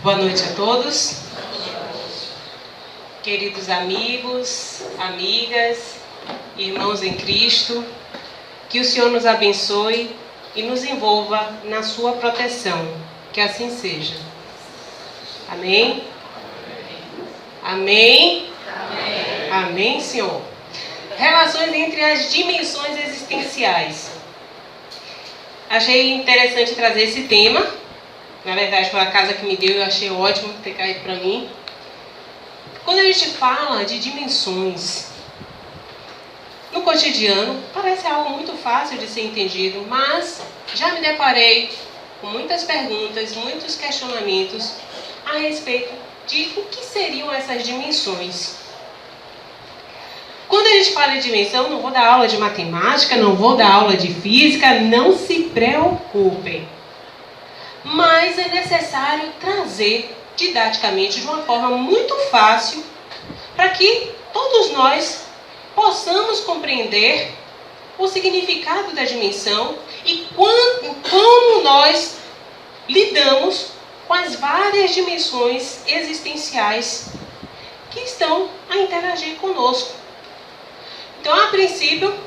Boa noite a todos, queridos amigos, amigas, irmãos em Cristo, que o Senhor nos abençoe e nos envolva na sua proteção, que assim seja. Amém? Amém? Amém, Amém, Senhor. Relações entre as dimensões existenciais. Achei interessante trazer esse tema. Na verdade, foi a casa que me deu, eu achei ótimo ter caído para mim. Quando a gente fala de dimensões no cotidiano, parece algo muito fácil de ser entendido, mas já me deparei com muitas perguntas, muitos questionamentos a respeito de o que seriam essas dimensões. Quando a gente fala de dimensão, não vou dar aula de matemática, não vou dar aula de física, não se preocupem. Mas é necessário trazer didaticamente de uma forma muito fácil para que todos nós possamos compreender o significado da dimensão e como nós lidamos com as várias dimensões existenciais que estão a interagir conosco. Então, a princípio,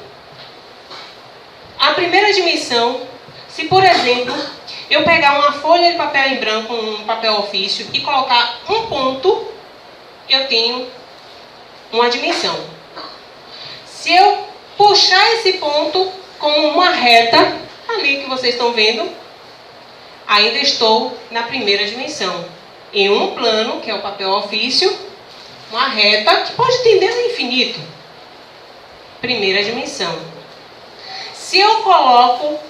a primeira dimensão, se por exemplo, eu pegar uma folha de papel em branco, um papel ofício, e colocar um ponto, eu tenho uma dimensão. Se eu puxar esse ponto como uma reta, ali que vocês estão vendo, ainda estou na primeira dimensão. Em um plano, que é o papel ofício, uma reta que pode tender ao infinito. Primeira dimensão. Se eu coloco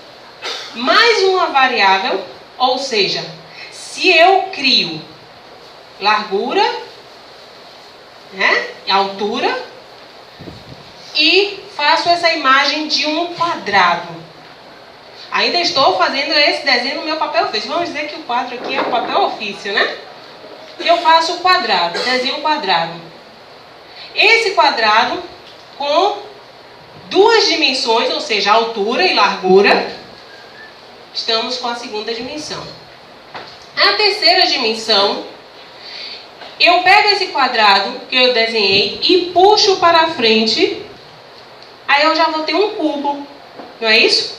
mais uma variável, ou seja, se eu crio largura, altura, e faço essa imagem de um quadrado. Ainda estou fazendo esse desenho no meu papel ofício. Vamos dizer que o quadro aqui é o papel ofício, né? Eu faço o quadrado, desenho o quadrado. Esse quadrado com duas dimensões, ou seja, altura e largura, estamos com a segunda dimensão. A terceira dimensão, eu pego esse quadrado que eu desenhei e puxo para a frente, aí eu já vou ter um cubo, não é isso?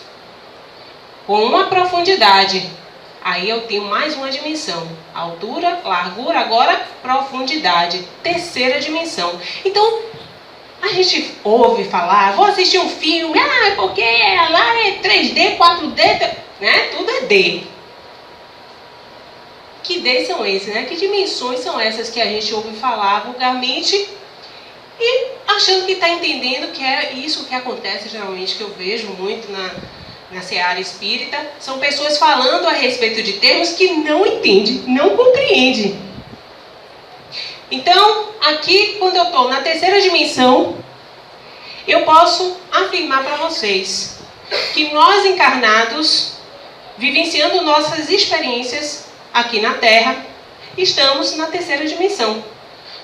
Com uma profundidade. Aí eu tenho mais uma dimensão. Altura, largura, agora profundidade. Terceira dimensão. Então, a gente ouve falar, vou assistir um filme, porque lá é 3D, 4D, né? Tudo é D. Que D são esses, né? Que dimensões são essas que a gente ouve falar vulgarmente e achando que está entendendo que é isso que acontece geralmente, que eu vejo muito na seara espírita, são pessoas falando a respeito de termos que não entendem, não compreendem. Então, aqui, quando eu estou na terceira dimensão, eu posso afirmar para vocês que nós encarnados, vivenciando nossas experiências aqui na Terra, estamos na terceira dimensão.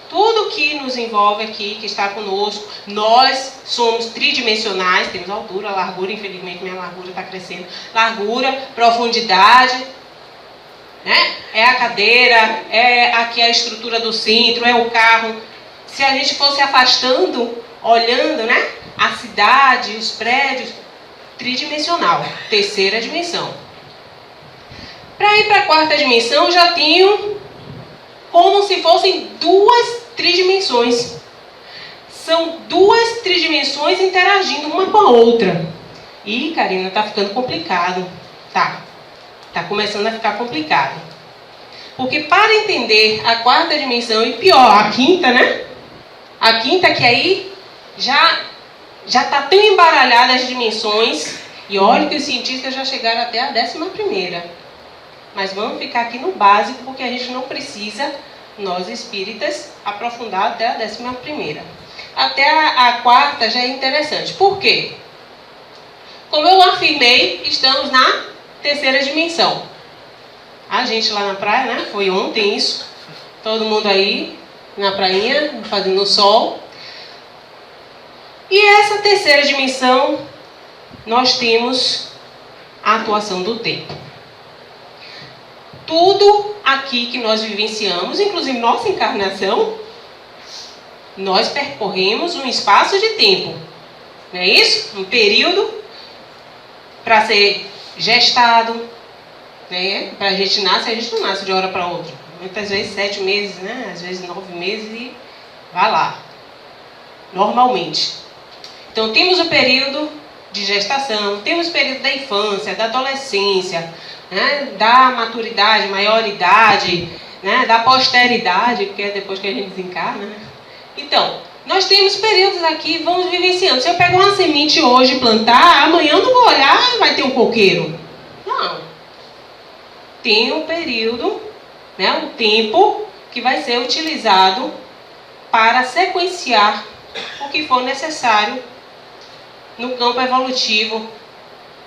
Tudo que nos envolve aqui, que está conosco, nós somos tridimensionais, temos altura, largura, infelizmente minha largura está crescendo, largura, profundidade, né? É a cadeira, é aqui a estrutura do centro, é o carro. Se a gente fosse afastando, olhando, né? A cidade, os prédios, tridimensional, terceira dimensão. Para ir para a quarta dimensão, já tenho como se fossem duas tridimensões. São duas tridimensões interagindo uma com a outra. Ih, Karina, está ficando complicado. Tá começando a ficar complicado. Porque para entender a quarta dimensão, e pior, a quinta, né? A quinta que aí já está tão embaralhada as dimensões. E olha que os cientistas já chegaram até a 11ª. Mas vamos ficar aqui no básico, porque a gente não precisa, nós espíritas, aprofundar até a 11ª. Até a quarta já é interessante. Por quê? Como eu afirmei, estamos na terceira dimensão. A gente lá na praia, né? Foi ontem isso. Todo mundo aí na prainha, fazendo sol. E essa terceira dimensão, nós temos a atuação do tempo. Tudo aqui que nós vivenciamos, inclusive nossa encarnação, nós percorremos um espaço de tempo. Não é isso? Um período para ser gestado, né? Para a gente não nasce de uma hora para outra. Muitas vezes 7 meses, né? Às vezes 9 meses e vai lá. Normalmente. Então temos o período de gestação, temos o período da infância, da adolescência, né? Da maturidade, maioridade, né? Da posteridade, porque é depois que a gente desencarna, né? Então, nós temos períodos aqui, vamos vivenciando. Se eu pegar uma semente hoje e plantar, amanhã eu não vou olhar e vai ter um coqueiro. Não. Tem um período, né, um tempo que vai ser utilizado para sequenciar o que for necessário no campo evolutivo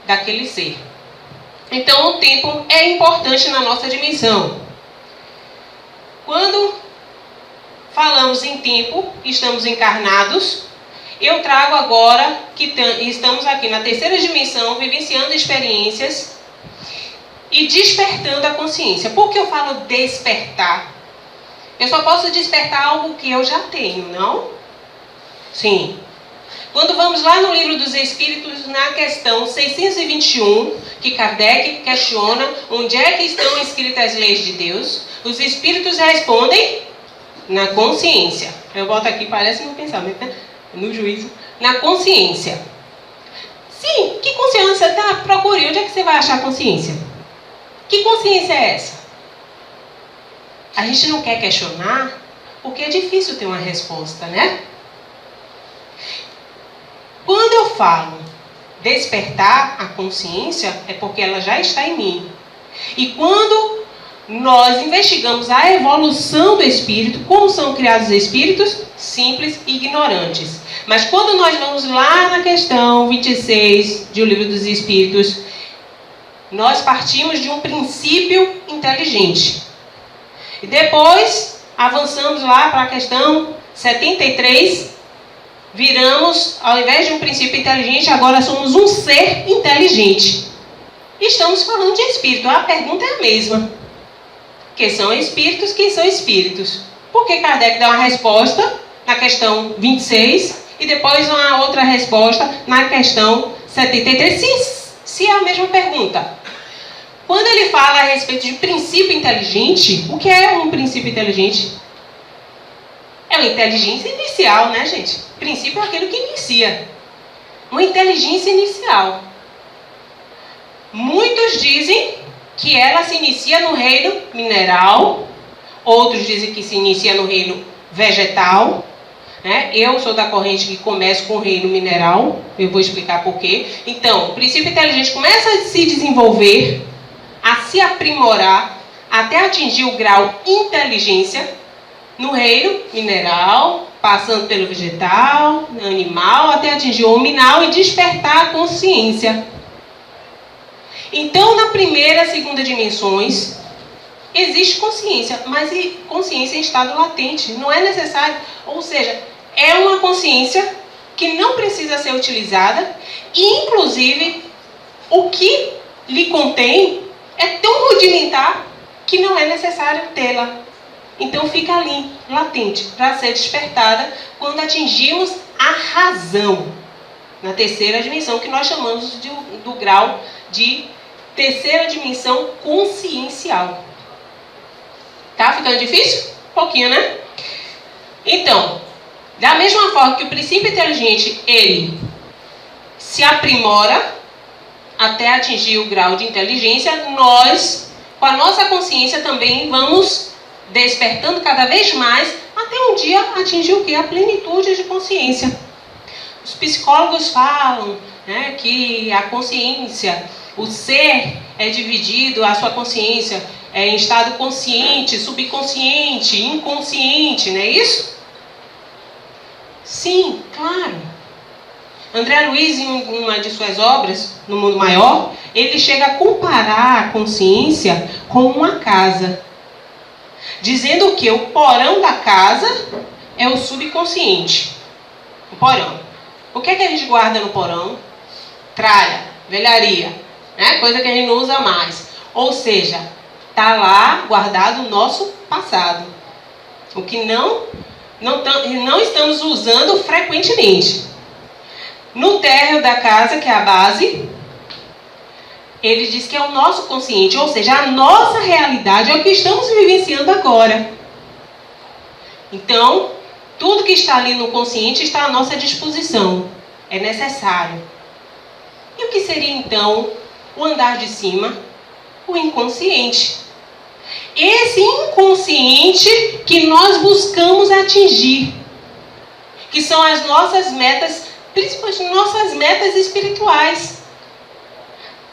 daquele ser. Então, o tempo é importante na nossa dimensão. Quando falamos em tempo, estamos encarnados, eu trago agora que estamos aqui na terceira dimensão, vivenciando experiências e despertando a consciência. Por que eu falo despertar? Eu só posso despertar algo que eu já tenho, não? Sim. Quando vamos lá no Livro dos Espíritos, na questão 621, que Kardec questiona onde é que estão escritas as leis de Deus, os Espíritos respondem na consciência. Eu boto aqui, parece no pensamento, né? No juízo. Na consciência. Sim, que consciência está? Procure. Onde é que você vai achar consciência? Que consciência é essa? A gente não quer questionar, porque é difícil ter uma resposta, né? Quando eu falo despertar a consciência, é porque ela já está em mim. E quando nós investigamos a evolução do espírito, como são criados os espíritos? Simples e ignorantes. Mas quando nós vamos lá na questão 26 de O Livro dos Espíritos, nós partimos de um princípio inteligente. E depois, avançamos lá para a questão 73, viramos, ao invés de um princípio inteligente, agora somos um ser inteligente. Estamos falando de espírito. A pergunta é a mesma. Que são espíritos, quem são espíritos? Por que Kardec dá uma resposta na questão 26 e depois uma outra resposta na questão 73? Se é a mesma pergunta. Quando ele fala a respeito de princípio inteligente, o que é um princípio inteligente? É uma inteligência inicial, né, gente? Princípio é aquilo que inicia. Uma inteligência inicial. Muitos dizem que ela se inicia no reino mineral, outros dizem que se inicia no reino vegetal, né? Eu sou da corrente que começa com o reino mineral, eu vou explicar por quê. Então, o princípio inteligente começa a se desenvolver, a se aprimorar, até atingir o grau inteligência no reino mineral, passando pelo vegetal, animal, até atingir o hominal e despertar a consciência. Então, na primeira e segunda dimensões, existe consciência, mas consciência em estado latente, não é necessário. Ou seja, é uma consciência que não precisa ser utilizada e, inclusive, o que lhe contém é tão rudimentar que não é necessário tê-la. Então, fica ali, latente, para ser despertada quando atingimos a razão, na terceira dimensão, que nós chamamos do grau de terceira dimensão consciencial. Tá ficando difícil? Um pouquinho, né? Então, da mesma forma que o princípio inteligente, ele se aprimora até atingir o grau de inteligência, nós, com a nossa consciência, também vamos despertando cada vez mais, até um dia atingir o quê? A plenitude de consciência. Os psicólogos falam, né, que a consciência, o ser é dividido, a sua consciência é em estado consciente, subconsciente, inconsciente, não é isso? Sim, claro. André Luiz, em uma de suas obras, No Mundo Maior, ele chega a comparar a consciência com uma casa, dizendo que o porão da casa é o subconsciente. O porão. O que é que a gente guarda no porão? Tralha, velharia, né? Coisa que a gente não usa mais. Ou seja, Está lá guardado o nosso passado. O que não estamos usando frequentemente. No térreo da casa, que é a base, ele diz que é o nosso consciente, ou seja, a nossa realidade é o que estamos vivenciando agora. Então, tudo que está ali no consciente está à nossa disposição. É necessário. E o que seria então o andar de cima? O inconsciente. Esse inconsciente que nós buscamos atingir. Que são as nossas metas, principalmente nossas metas espirituais.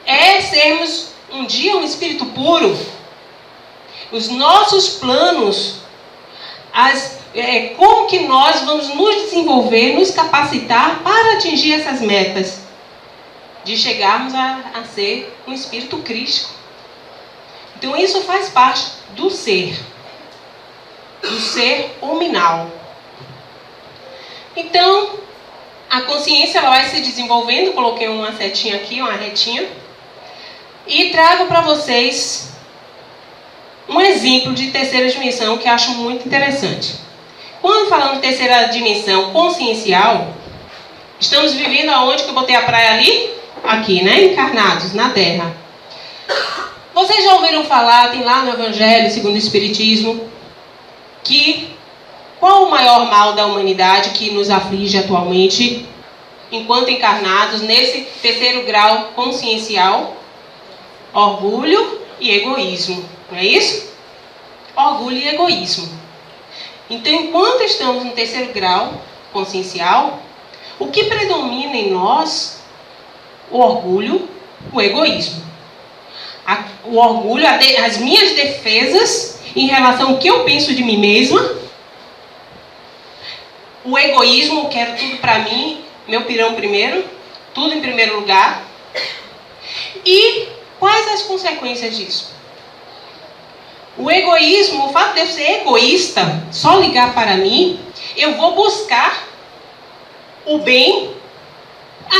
É sermos um dia um espírito puro. Os nossos planos, como que nós vamos nos desenvolver, nos capacitar para atingir essas metas. De chegarmos a ser um espírito crístico. Então isso faz parte do ser hominal. Então, a consciência ela vai se desenvolvendo, coloquei uma setinha aqui, uma retinha, e trago para vocês um exemplo de terceira dimensão que eu acho muito interessante. Quando falamos de terceira dimensão consciencial, estamos vivendo aonde que eu botei a praia ali? Aqui, né? Encarnados na Terra. Vocês já ouviram falar, tem lá no Evangelho, segundo o Espiritismo, que qual o maior mal da humanidade que nos aflige atualmente, enquanto encarnados, nesse terceiro grau consciencial? Orgulho e egoísmo. Não é isso? Orgulho e egoísmo. Então, enquanto estamos no terceiro grau consciencial, o que predomina em nós? O orgulho, o egoísmo. O orgulho, as minhas defesas em relação ao que eu penso de mim mesma. O egoísmo, eu quero tudo para mim, meu pirão primeiro, tudo em primeiro lugar. E quais as consequências disso? O egoísmo, o fato de eu ser egoísta, só ligar para mim, eu vou buscar o bem,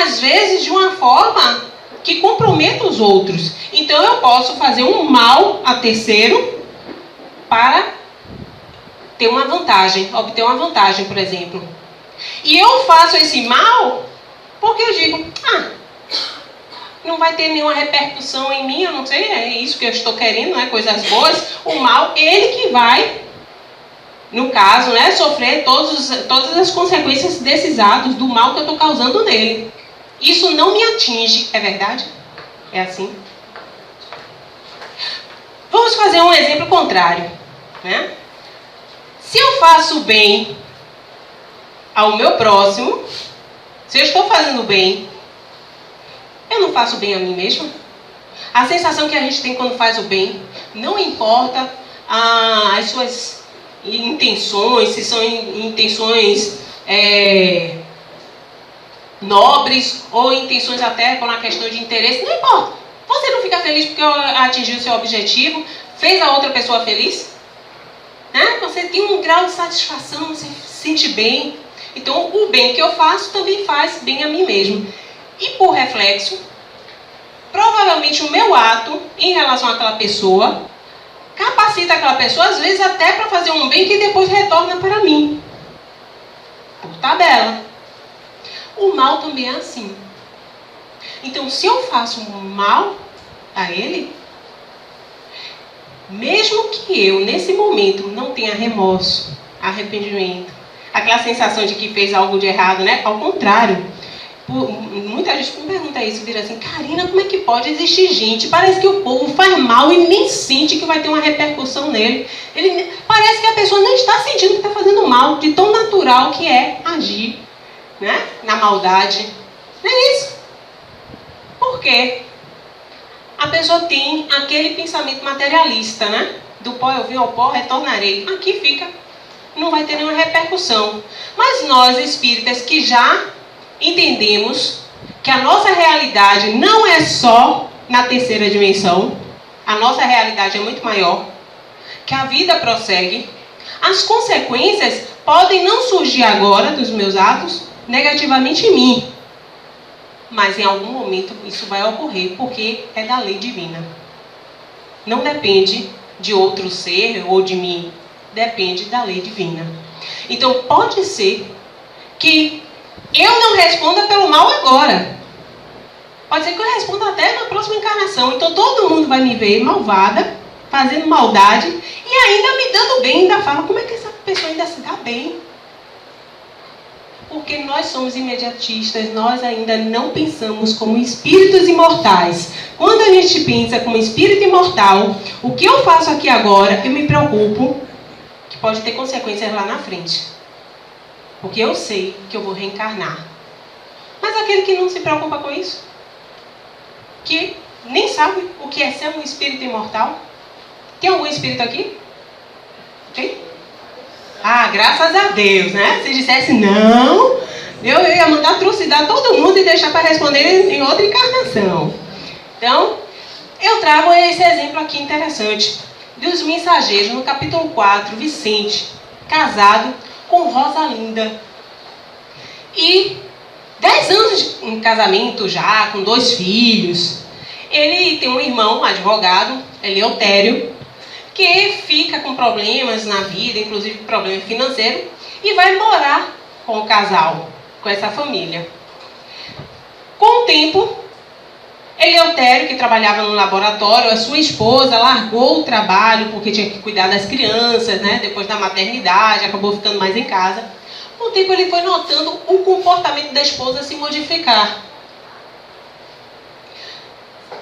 às vezes de uma forma que comprometa os outros. Então eu posso fazer um mal a terceiro para ter uma vantagem, obter uma vantagem, por exemplo. E eu faço esse mal porque eu digo, não vai ter nenhuma repercussão em mim, eu não sei, é isso que eu estou querendo, né? Coisas boas. O mal, ele que vai, no caso, né, sofrer todas as consequências desses atos, do mal que eu estou causando nele. Isso não me atinge, é verdade? É assim? Vamos fazer um exemplo contrário, né? Se eu faço bem ao meu próximo, se eu estou fazendo bem, eu não faço bem a mim mesmo? A sensação que a gente tem quando faz o bem, não importa as suas intenções, se são intenções nobres ou intenções até com a questão de interesse, não importa. Você não fica feliz porque atingiu o seu objetivo, fez a outra pessoa feliz? Né? Você tem um grau de satisfação, você se sente bem. Então, o bem que eu faço também faz bem a mim mesmo. E por reflexo, provavelmente o meu ato em relação àquela pessoa capacita aquela pessoa, às vezes até para fazer um bem que depois retorna para mim. Por tabela. O mal também é assim. Então, se eu faço um mal a ele, mesmo que eu, nesse momento, não tenha remorso, arrependimento, aquela sensação de que fez algo de errado, né? Ao contrário, muita gente me pergunta isso, vira assim, Karina, como é que pode existir gente? Parece que o povo faz mal e nem sente que vai ter uma repercussão nele. Parece que a pessoa não está sentindo que está fazendo mal, de tão natural que é agir, né? Na maldade. Não é isso? Por quê? A pessoa tem aquele pensamento materialista, né? Do pó eu vim, ao pó retornarei. Aqui fica, não vai ter nenhuma repercussão. Mas nós, espíritas, que já entendemos que a nossa realidade não é só na terceira dimensão, a nossa realidade é muito maior, que a vida prossegue, as consequências podem não surgir agora dos meus atos negativamente em mim, mas em algum momento isso vai ocorrer, porque é da lei divina. não depende de outro ser ou de mim, depende da lei divina. Então pode ser que eu não responda pelo mal agora. Pode ser que eu responda até na próxima encarnação. Então todo mundo vai me ver malvada, fazendo maldade, e ainda me dando bem, ainda fala, como é que essa pessoa ainda se dá bem? Porque nós somos imediatistas, nós ainda não pensamos como espíritos imortais. Quando a gente pensa como espírito imortal, o que eu faço aqui agora, eu me preocupo que pode ter consequências lá na frente. Porque eu sei que eu vou reencarnar. Mas aquele que não se preocupa com isso, que nem sabe o que é ser um espírito imortal. Tem algum espírito aqui? Tem? Ah, graças a Deus, né? Se dissesse não, eu ia mandar trucidar todo mundo e deixar para responder em outra encarnação. Então, eu trago esse exemplo aqui interessante. Dos mensageiros, no capítulo 4, Vicente, casado com Rosalinda. E 10 anos de casamento já, com 2 filhos. Ele tem um irmão, advogado, Eleutério, que fica com problemas na vida, inclusive problema financeiro, e vai morar com o casal, com essa família. Com o tempo, Eleutério, que trabalhava no laboratório, a sua esposa largou o trabalho porque tinha que cuidar das crianças, né? Depois da maternidade, acabou ficando mais em casa. Com o tempo ele foi notando o comportamento da esposa se modificar.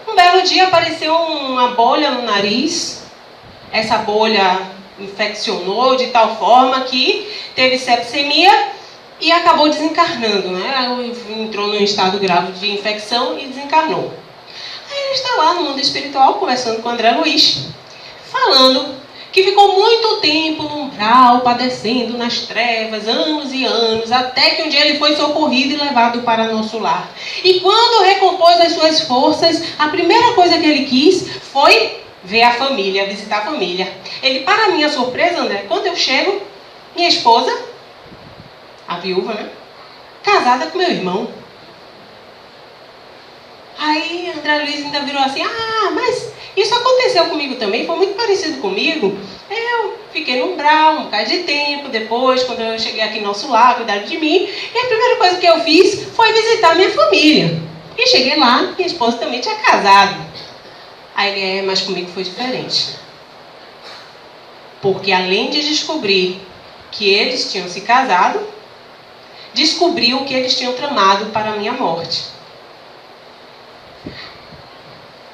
Um belo dia apareceu uma bolha no nariz. Essa bolha infeccionou de tal forma que teve sepsemia e acabou desencarnando, né? Entrou num estado grave de infecção e desencarnou. Aí ele está lá no mundo espiritual conversando com André Luiz, falando que ficou muito tempo no umbral, padecendo nas trevas, anos e anos, até que um dia ele foi socorrido e levado para nosso lar. E quando recompôs as suas forças, a primeira coisa que ele quis foi ver a família, visitar a família. Ele, para minha surpresa, André, quando eu chego, minha esposa, a viúva, né? Casada com meu irmão. Aí André Luiz ainda virou assim, mas isso aconteceu comigo também, foi muito parecido comigo. Eu fiquei no umbral um bocado de tempo, depois, quando eu cheguei aqui no nosso lar, cuidaram de mim, e a primeira coisa que eu fiz foi visitar minha família. E cheguei lá, minha esposa também tinha casado. Aí ele, mas comigo foi diferente. Porque além de descobrir que eles tinham se casado, descobriu que eles tinham tramado para a minha morte.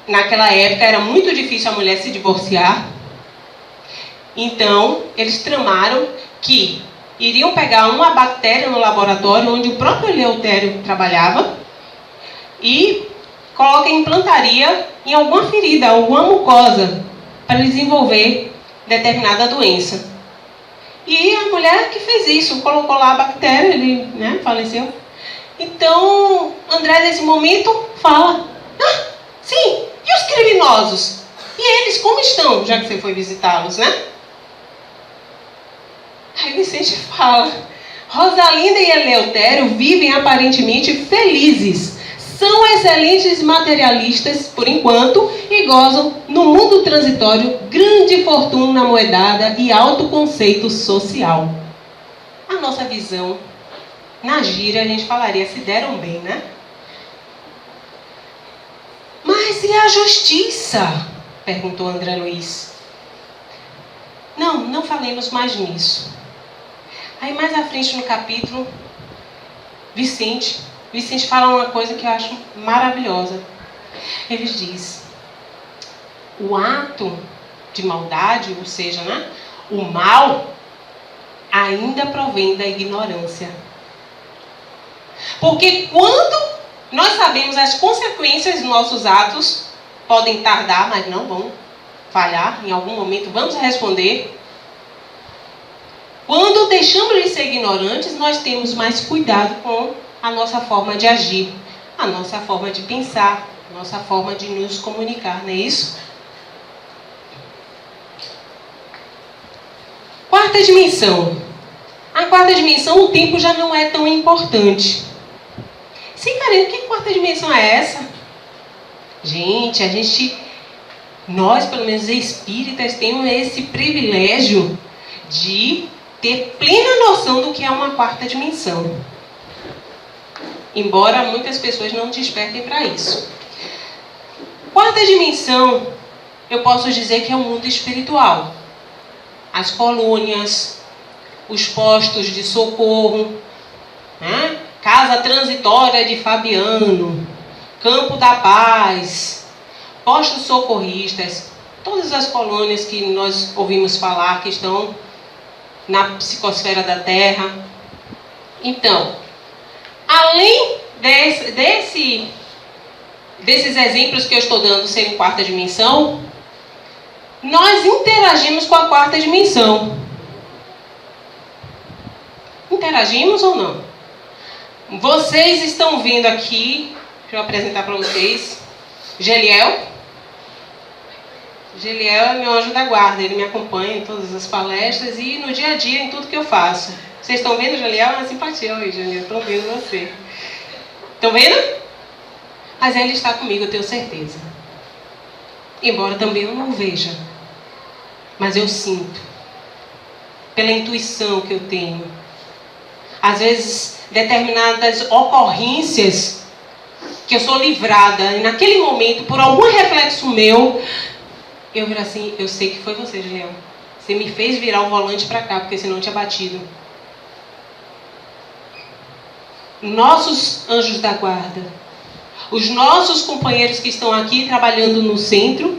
Naquela época era muito difícil a mulher se divorciar. Então, eles tramaram que iriam pegar uma bactéria no laboratório onde o próprio Eleutério trabalhava e implantaria em alguma ferida, alguma mucosa, para desenvolver determinada doença. E a mulher que fez isso, colocou lá a bactéria, ele, né, faleceu. Então, André, nesse momento, fala, sim, e os criminosos? E eles como estão, já que você foi visitá-los, né? Aí Vicente fala, Rosalinda e Eleutério vivem aparentemente felizes. São excelentes materialistas, por enquanto, e gozam, no mundo transitório, grande fortuna moedada e alto conceito social. A nossa visão, na gíria, a gente falaria, se deram bem, né? Mas e a justiça? Perguntou André Luiz. Não falemos mais nisso. Aí mais à frente no capítulo, Vicente fala uma coisa que eu acho maravilhosa. Ele diz, o ato de maldade, ou seja, né, o mal, ainda provém da ignorância. Porque quando nós sabemos as consequências dos nossos atos, podem tardar, mas não vão falhar, em algum momento vamos responder. Quando deixamos de ser ignorantes, nós temos mais cuidado com a nossa forma de agir, a nossa forma de pensar, a nossa forma de nos comunicar, não é isso? Quarta dimensão. A quarta dimensão, o tempo já não é tão importante. Sim, Karina, que quarta dimensão é essa? Gente, a gente Nós, pelo menos espíritas, temos esse privilégio de ter plena noção do que é uma quarta dimensão. Embora muitas pessoas não despertem para isso. Quarta dimensão, eu posso dizer que é o mundo espiritual. As colônias, os postos de socorro, né? Casa transitória de Fabiano, Campo da Paz, postos socorristas, todas as colônias que nós ouvimos falar que estão na psicosfera da Terra. Então, além desses exemplos que eu estou dando serem quarta dimensão, nós interagimos com a quarta dimensão. Interagimos ou não? Vocês estão vendo aqui, deixa eu apresentar para vocês, Geliel. Geliel é meu anjo da guarda, ele me acompanha em todas as palestras e no dia a dia em tudo que eu faço. Vocês estão vendo, Geliel? É uma simpatia. Oi, Geliel, estou vendo você. Estão vendo? Mas ele está comigo, eu tenho certeza. Embora também eu não veja. Mas eu sinto. Pela intuição que eu tenho. Às vezes, determinadas ocorrências que eu sou livrada, e naquele momento, por algum reflexo meu, eu viro assim, eu sei que foi você, Julião. Você me fez virar o volante para cá, porque senão eu tinha batido. Nossos anjos da guarda, os nossos companheiros que estão aqui trabalhando no centro,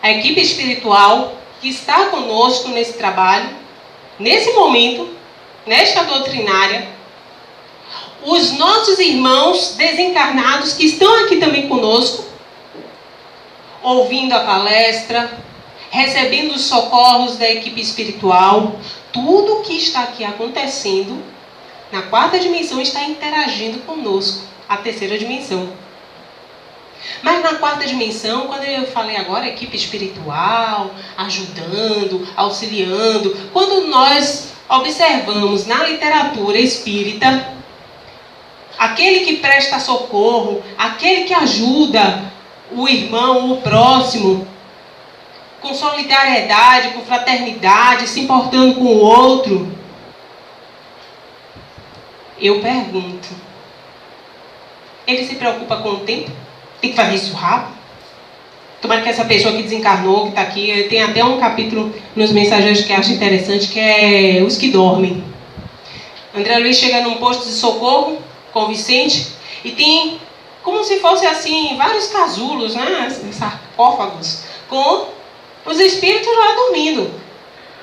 a equipe espiritual que está conosco nesse trabalho, nesse momento, nesta doutrinária, os nossos irmãos desencarnados que estão aqui também conosco, ouvindo a palestra, recebendo os socorros da equipe espiritual, tudo o que está aqui acontecendo, na quarta dimensão está interagindo conosco, a terceira dimensão. Mas na quarta dimensão, quando eu falei agora, equipe espiritual, ajudando, auxiliando, quando nós observamos na literatura espírita, aquele que presta socorro, aquele que ajuda o irmão, o próximo, com solidariedade, com fraternidade, se importando com o outro, eu pergunto, ele se preocupa com o tempo? Tem que fazer isso rápido? Tomara que essa pessoa que desencarnou, que está aqui, tem até um capítulo nos Mensageiros que eu acho interessante, que é os que dormem. André Luiz chega num posto de socorro com o Vicente e tem como se fosse assim, vários casulos, né? Sarcófagos, com os espíritos lá dormindo,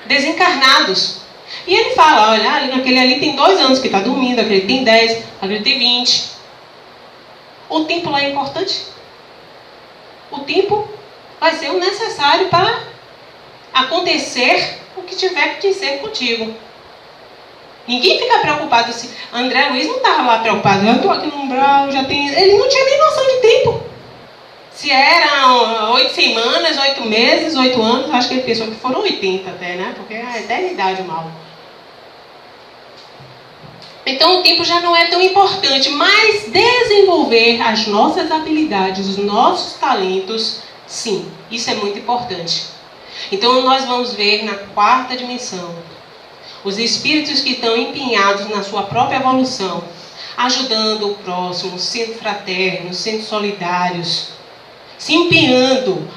desencarnados. E ele fala, olha, aquele ali tem 2 anos que está dormindo, aquele tem 10, aquele tem 20. O tempo lá é importante. O tempo vai ser o necessário para acontecer o que tiver que ser contigo. Ninguém fica preocupado se... André Luiz não estava lá preocupado. Eu estou aqui no umbral, já tem... Ele não tinha nem noção de tempo. Se eram 8 semanas, 8 meses, 8 anos, acho que ele pensou que foram 80 até, né? Porque é a eternidade mal. Então o tempo já não é tão importante, mas desenvolver as nossas habilidades, os nossos talentos, sim, isso é muito importante. Então nós vamos ver na quarta dimensão os espíritos que estão empenhados na sua própria evolução, ajudando o próximo, sendo fraternos, sendo solidários, se empenhando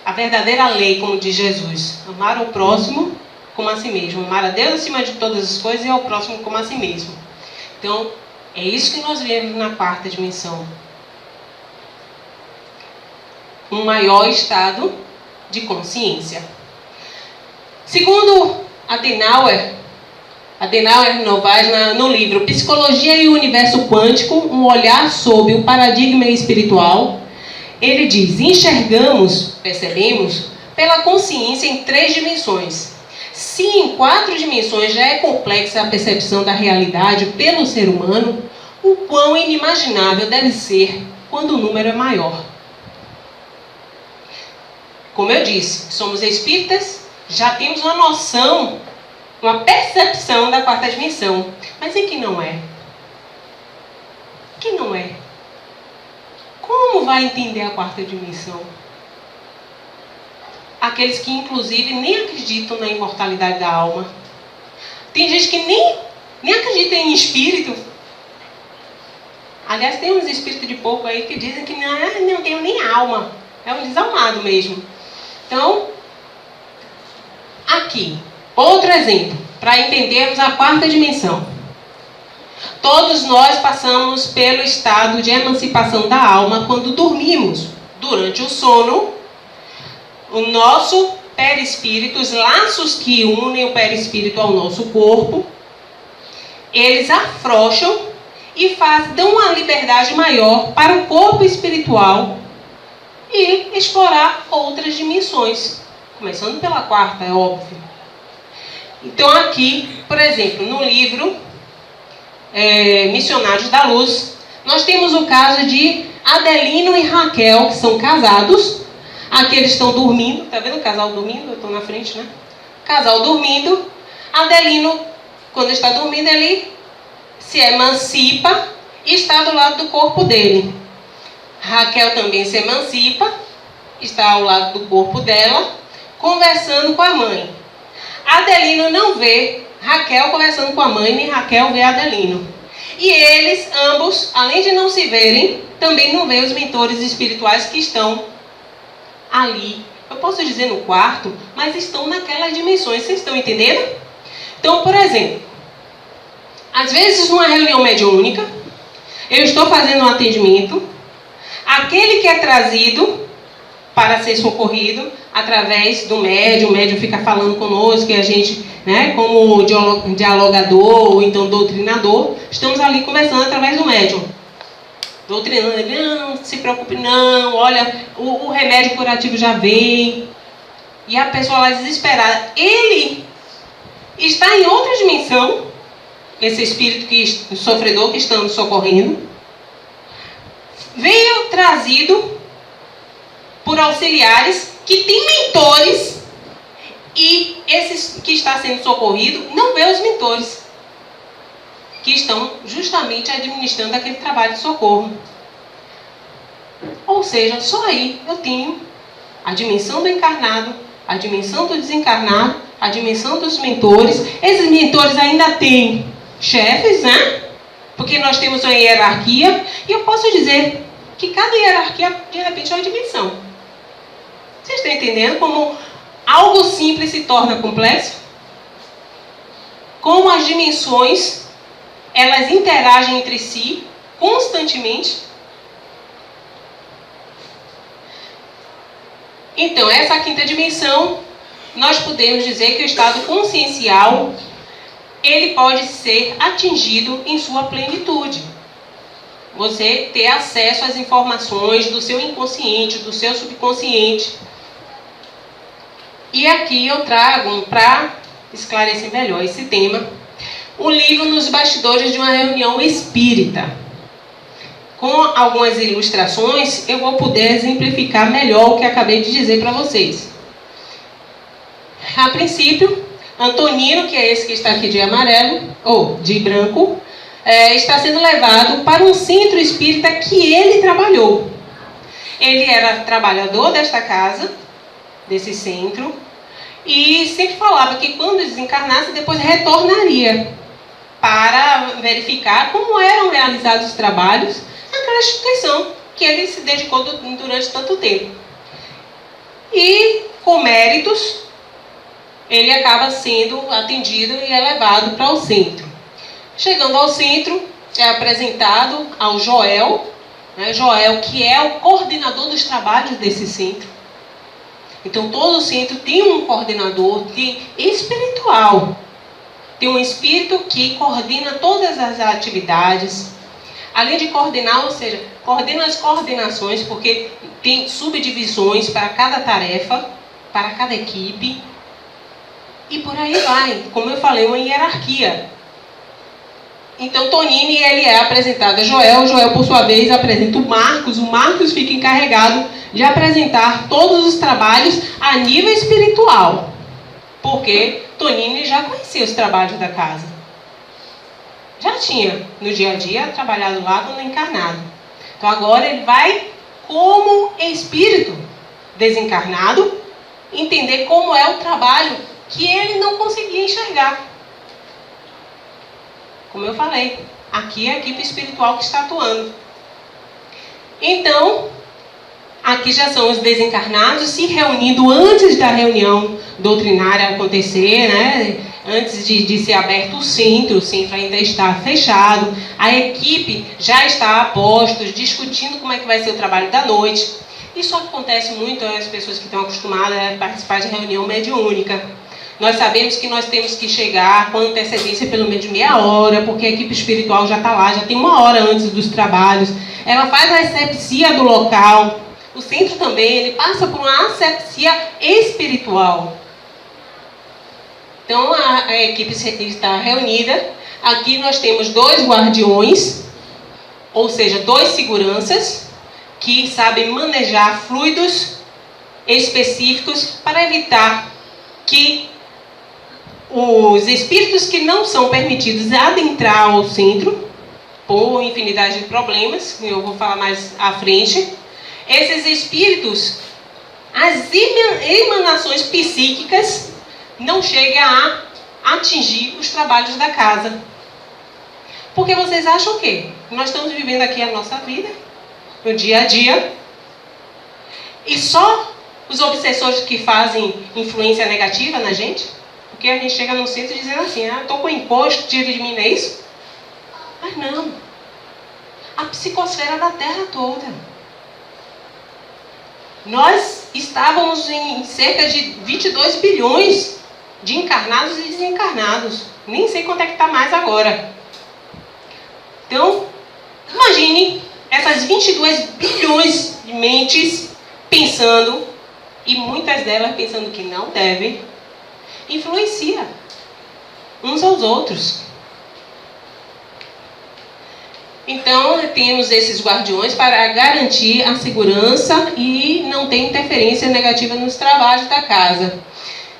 a verdadeira lei, como diz Jesus, amar o próximo como a si mesmo, amar a Deus acima de todas as coisas e ao próximo como a si mesmo. Então, é isso que nós vemos na quarta dimensão. Um maior estado de consciência. Segundo Adenauer Novaes, no livro Psicologia e o Universo Quântico, um olhar sobre o paradigma espiritual, ele diz, enxergamos, percebemos, pela consciência em 3 dimensões. Se em 4 dimensões já é complexa a percepção da realidade pelo ser humano, o quão inimaginável deve ser quando o número é maior. Como eu disse, somos espíritas, já temos uma noção, uma percepção da quarta dimensão. Mas em que não é? Que não é? como vai entender a quarta dimensão? Aqueles que, inclusive, nem acreditam na imortalidade da alma. Tem gente que nem acredita em espírito. Aliás, tem uns espíritos de pouco aí que dizem que não tem nem alma. É um desalmado mesmo. Então, aqui, outro exemplo, para entendermos a quarta dimensão. Todos nós passamos pelo estado de emancipação da alma quando dormimos. Durante o sono, o nosso perispírito, os laços que unem o perispírito ao nosso corpo, eles afrouxam e dão uma liberdade maior para o corpo espiritual e explorar outras dimensões. Começando pela quarta, é óbvio. Então aqui, por exemplo, no livro Missionários da Luz, nós temos o caso de Adelino e Raquel, que são casados. Aqui eles estão dormindo, tá vendo o casal dormindo? Eu estou na frente, né? Casal dormindo. Adelino, quando está dormindo, ele se emancipa e está do lado do corpo dele. Raquel também se emancipa, está ao lado do corpo dela, conversando com a mãe. Adelino não vê Raquel conversando com a mãe, nem Raquel vê Adelino. E eles, ambos, além de não se verem, também não veem os mentores espirituais que estão ali. Eu posso dizer no quarto, mas estão naquelas dimensões. Vocês estão entendendo? Então, por exemplo, às vezes numa reunião mediúnica, eu estou fazendo um atendimento, aquele que é trazido para ser socorrido através do médium, o médium fica falando conosco e a gente, né, como dialogador ou então doutrinador, estamos ali conversando através do médium. Doutrinando, não se preocupe não, olha, o remédio curativo já vem. E a pessoa lá desesperada, ele está em outra dimensão, esse espírito sofredor que estamos socorrendo, veio trazido por auxiliares que têm mentores e esse que está sendo socorrido não vê os mentores que estão justamente administrando aquele trabalho de socorro. Ou seja, só aí eu tenho a dimensão do encarnado, a dimensão do desencarnado, a dimensão dos mentores. Esses mentores ainda têm chefes, né? Porque nós temos uma hierarquia e eu posso dizer que cada hierarquia de repente é uma dimensão. Vocês estão entendendo como algo simples se torna complexo? Como as dimensões elas interagem entre si constantemente. Então, essa quinta dimensão, nós podemos dizer que o estado consciencial, ele pode ser atingido em sua plenitude. Você ter acesso às informações do seu inconsciente, do seu subconsciente. E aqui eu trago, para esclarecer melhor esse tema, o livro Nos Bastidores de uma Reunião Espírita. Com algumas ilustrações, eu vou poder exemplificar melhor o que acabei de dizer para vocês. A princípio, Antonino, que é esse que está aqui de amarelo, ou de branco, está sendo levado para um centro espírita que ele trabalhou. Ele era trabalhador desta casa, desse centro, e sempre falava que quando desencarnasse, depois retornaria para verificar como eram realizados os trabalhos naquela instituição que ele se dedicou durante tanto tempo. E, com méritos, ele acaba sendo atendido e é levado para o centro. Chegando ao centro, é apresentado ao Joel, né, Joel, que é o coordenador dos trabalhos desse centro. Então, todo o centro tem um coordenador espiritual. Tem um espírito que coordena todas as atividades. Além de coordenar, ou seja, coordena as coordenações, porque tem subdivisões para cada tarefa, para cada equipe. E por aí vai. Como eu falei, uma hierarquia. Então, Tonini, ele é apresentado a Joel. O Joel, por sua vez, apresenta o Marcos fica encarregado de apresentar todos os trabalhos a nível espiritual. Porque Tonini já conhecia os trabalhos da casa. Já tinha, no dia a dia, trabalhado lá quando encarnado. Então, agora ele vai como espírito desencarnado, entender como é o trabalho que ele não conseguia enxergar. Como eu falei, aqui é a equipe espiritual que está atuando. Então, aqui já são os desencarnados se reunindo antes da reunião doutrinária acontecer, né? Antes de ser aberto o centro ainda está fechado. A equipe já está a postos, discutindo como é que vai ser o trabalho da noite. Isso acontece muito às pessoas que estão acostumadas a participar de reunião mediúnica. Nós sabemos que nós temos que chegar com antecedência pelo menos meia hora, porque a equipe espiritual já está lá, já tem uma hora antes dos trabalhos. Ela faz a asepsia do local. O centro também, ele passa por uma asepsia espiritual. Então, a equipe está reunida. Aqui nós temos 2 guardiões, ou seja, 2 seguranças, que sabem manejar fluidos específicos para evitar que os espíritos que não são permitidos adentrar ao centro, por infinidade de problemas, eu vou falar mais à frente, esses espíritos, as emanações psíquicas, não chegam a atingir os trabalhos da casa. Porque vocês acham o quê? Nós estamos vivendo aqui a nossa vida, no dia a dia, e só os obsessores que fazem influência negativa na gente? Porque a gente chega no centro dizendo assim, estou com imposto, tira de mim, não é isso? Mas não. A psicosfera da Terra toda. Nós estávamos em cerca de 22 bilhões de encarnados e desencarnados. Nem sei quanto é que está mais agora. Então, imagine essas 22 bilhões de mentes pensando, e muitas delas pensando que não devem, influencia uns aos outros. Então, temos esses guardiões para garantir a segurança e não ter interferência negativa nos trabalhos da casa.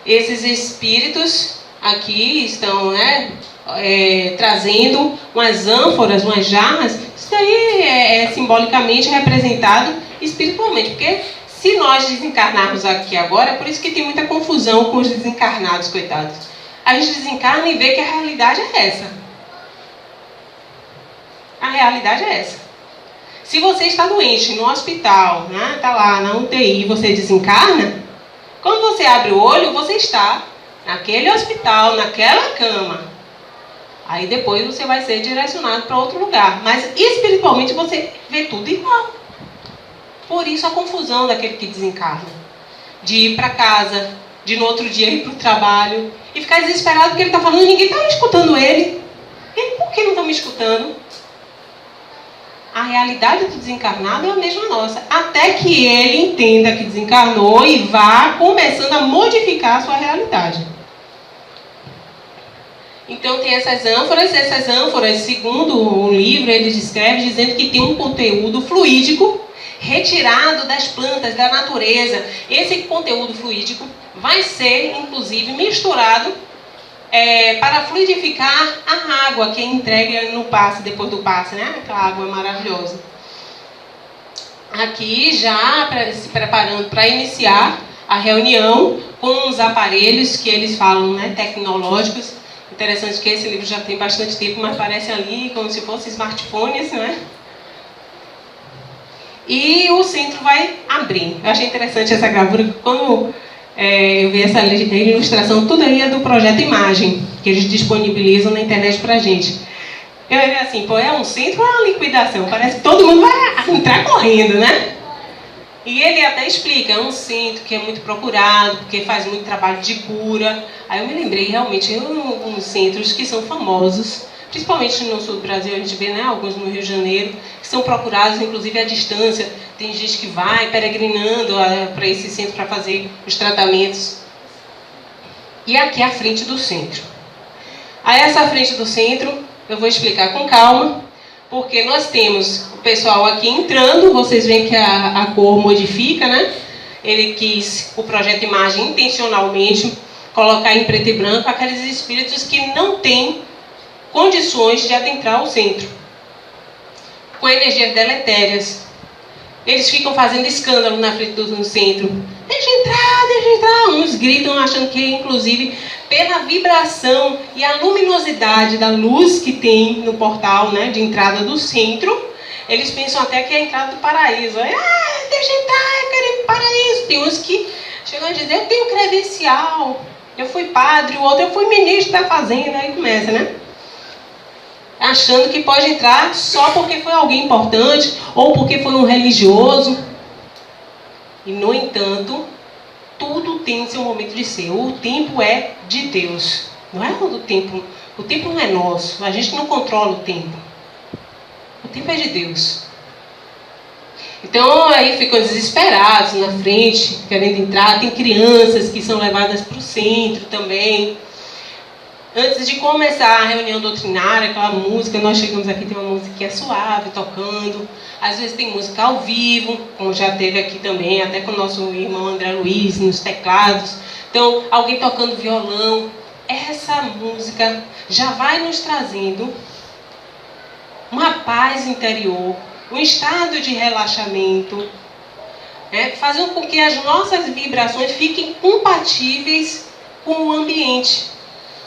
Esses espíritos aqui estão, trazendo umas ânforas, umas jarras. Isso daí é simbolicamente representado espiritualmente, porque se nós desencarnarmos aqui agora, é por isso que tem muita confusão com os desencarnados, coitados. A gente desencarna e vê que a realidade é essa. A realidade é essa. Se você está doente no hospital, está lá na UTI e você desencarna, quando você abre o olho, você está naquele hospital, naquela cama. Aí depois você vai ser direcionado para outro lugar. Mas espiritualmente você vê tudo igual. Por isso a confusão daquele que desencarna. De ir para casa, de no outro dia ir para o trabalho, e ficar desesperado porque ele está falando e ninguém está escutando ele. E por que não estão me escutando? A realidade do desencarnado é a mesma nossa. Até que ele entenda que desencarnou e vá começando a modificar a sua realidade. Então tem essas ânforas, segundo o livro, ele descreve dizendo que tem um conteúdo fluídico retirado das plantas, da natureza. Esse conteúdo fluídico vai ser, inclusive, misturado para fluidificar a água que é entregue no passe, depois do passe, né? Aquela água maravilhosa. Aqui já se preparando para iniciar a reunião com os aparelhos que eles falam, tecnológicos. Interessante que esse livro já tem bastante tempo, mas parece ali como se fossem smartphones, não é? E o centro vai abrir. Eu achei interessante essa gravura, quando eu vi essa ilustração, tudo aí é do projeto Imagem, que eles disponibilizam na internet pra gente. Eu olhei assim, é um centro ou é uma liquidação? Parece que todo mundo vai entrar correndo, né? E ele até explica, é um centro que é muito procurado, porque faz muito trabalho de cura. Aí eu me lembrei realmente de uns centros que são famosos, principalmente no sul do Brasil, a gente vê alguns no Rio de Janeiro, que são procurados, inclusive à distância. Tem gente que vai peregrinando para esse centro para fazer os tratamentos. E aqui é a frente do centro. Aí essa frente do centro, eu vou explicar com calma, porque nós temos o pessoal aqui entrando, vocês veem que a cor modifica, né? Ele quis, o projeto Imagem, intencionalmente, colocar em preto e branco aqueles espíritos que não têm condições de adentrar o centro, com energias deletérias. Eles ficam fazendo escândalo na frente do centro. Deixa entrar. Uns gritam achando que, inclusive, pela vibração e a luminosidade da luz que tem no portal, né, de entrada do centro, eles pensam até que é a entrada do paraíso. Deixa entrar, eu quero ir para o paraíso. Tem uns que chegam a dizer, eu tenho credencial, eu fui padre, o outro eu fui ministro da fazenda. Aí começa, né? Achando que pode entrar só porque foi alguém importante ou porque foi um religioso. E, no entanto, tudo tem seu momento de ser. O tempo é de Deus. Não é o tempo. O tempo não é nosso. A gente não controla o tempo. O tempo é de Deus. Então, aí ficam desesperados na frente, querendo entrar. Tem crianças que são levadas para o centro também. Antes de começar a reunião doutrinária, aquela música, nós chegamos aqui, tem uma música que é suave, tocando. Às vezes tem música ao vivo, como já teve aqui também, até com o nosso irmão André Luiz, nos teclados. Então, alguém tocando violão. Essa música já vai nos trazendo uma paz interior, um estado de relaxamento, fazendo com que as nossas vibrações fiquem compatíveis com o ambiente,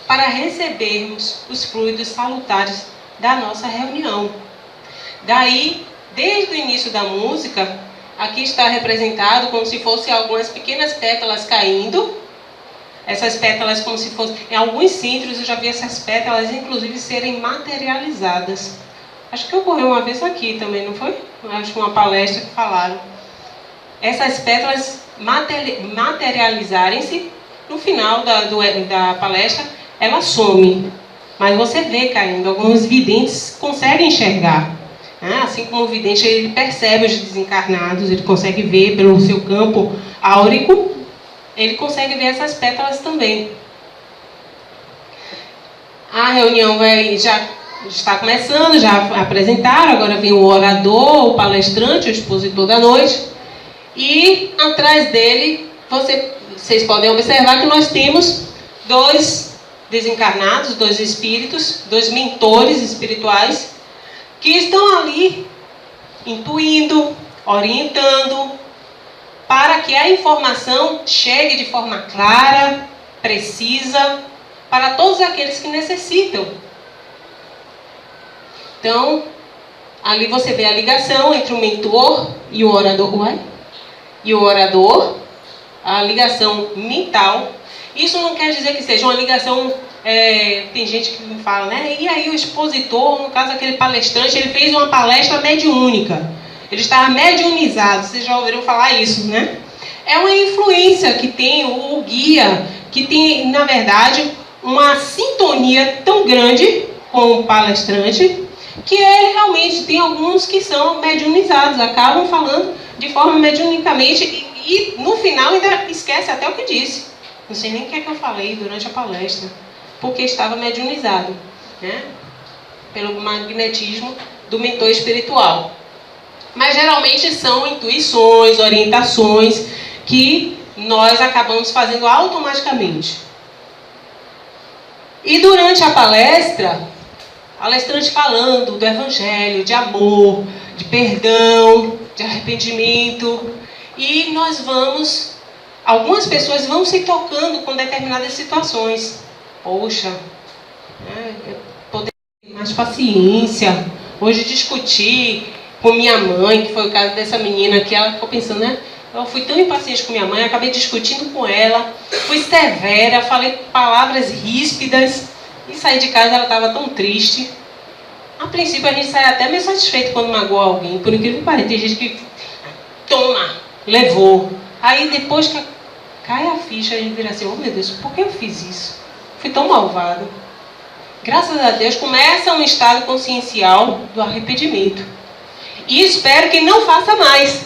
para recebermos os fluidos salutares da nossa reunião. Daí, desde o início da música, aqui está representado como se fossem algumas pequenas pétalas caindo. Essas pétalas como se fossem... Em alguns centros eu já vi essas pétalas, inclusive, serem materializadas. Acho que ocorreu uma vez aqui também, não foi? Acho que uma palestra que falaram. Essas pétalas materializarem-se, no final da palestra, ela some, mas você vê caindo. Alguns videntes conseguem enxergar. Assim como o vidente ele percebe os desencarnados, ele consegue ver pelo seu campo áurico, ele consegue ver essas pétalas também. A reunião já está começando, já apresentaram, agora vem o orador, o palestrante, o expositor da noite. E atrás dele, vocês podem observar que nós temos dois desencarnados, dois espíritos, dois mentores espirituais, que estão ali intuindo, orientando, para que a informação chegue de forma clara, precisa, para todos aqueles que necessitam. Então, ali você vê a ligação entre o mentor e o orador, a ligação mental. Isso não quer dizer que seja uma ligação... tem gente que me fala, né? E aí o expositor, no caso aquele palestrante, ele fez uma palestra mediúnica. Ele estava mediunizado. Vocês já ouviram falar isso, né? É uma influência que tem o guia, que tem, na verdade, uma sintonia tão grande com o palestrante, que ele realmente tem alguns que são mediunizados, acabam falando de forma mediunicamente e no final ainda esquece até o que disse. Não sei nem o que é que eu falei durante a palestra, porque estava mediunizado, né? Pelo magnetismo do mentor espiritual. Mas geralmente são intuições, orientações que nós acabamos fazendo automaticamente. E durante a palestra, palestrante falando do evangelho, de amor, de perdão, de arrependimento, e algumas pessoas vão se tocando com determinadas situações. Poxa, eu poderia ter mais paciência. Hoje discuti com minha mãe, que foi o caso dessa menina que ela ficou pensando, né? Eu fui tão impaciente com minha mãe, acabei discutindo com ela, fui severa, falei palavras ríspidas e saí de casa, ela estava tão triste. A princípio a gente sai até meio satisfeito quando magoa alguém, por incrível que pareça, tem gente que toma, levou. Aí depois que cai a ficha, a gente vira assim, oh meu Deus, por que eu fiz isso? Fui tão malvado. Graças a Deus começa um estado consciencial do arrependimento. E espero que não faça mais.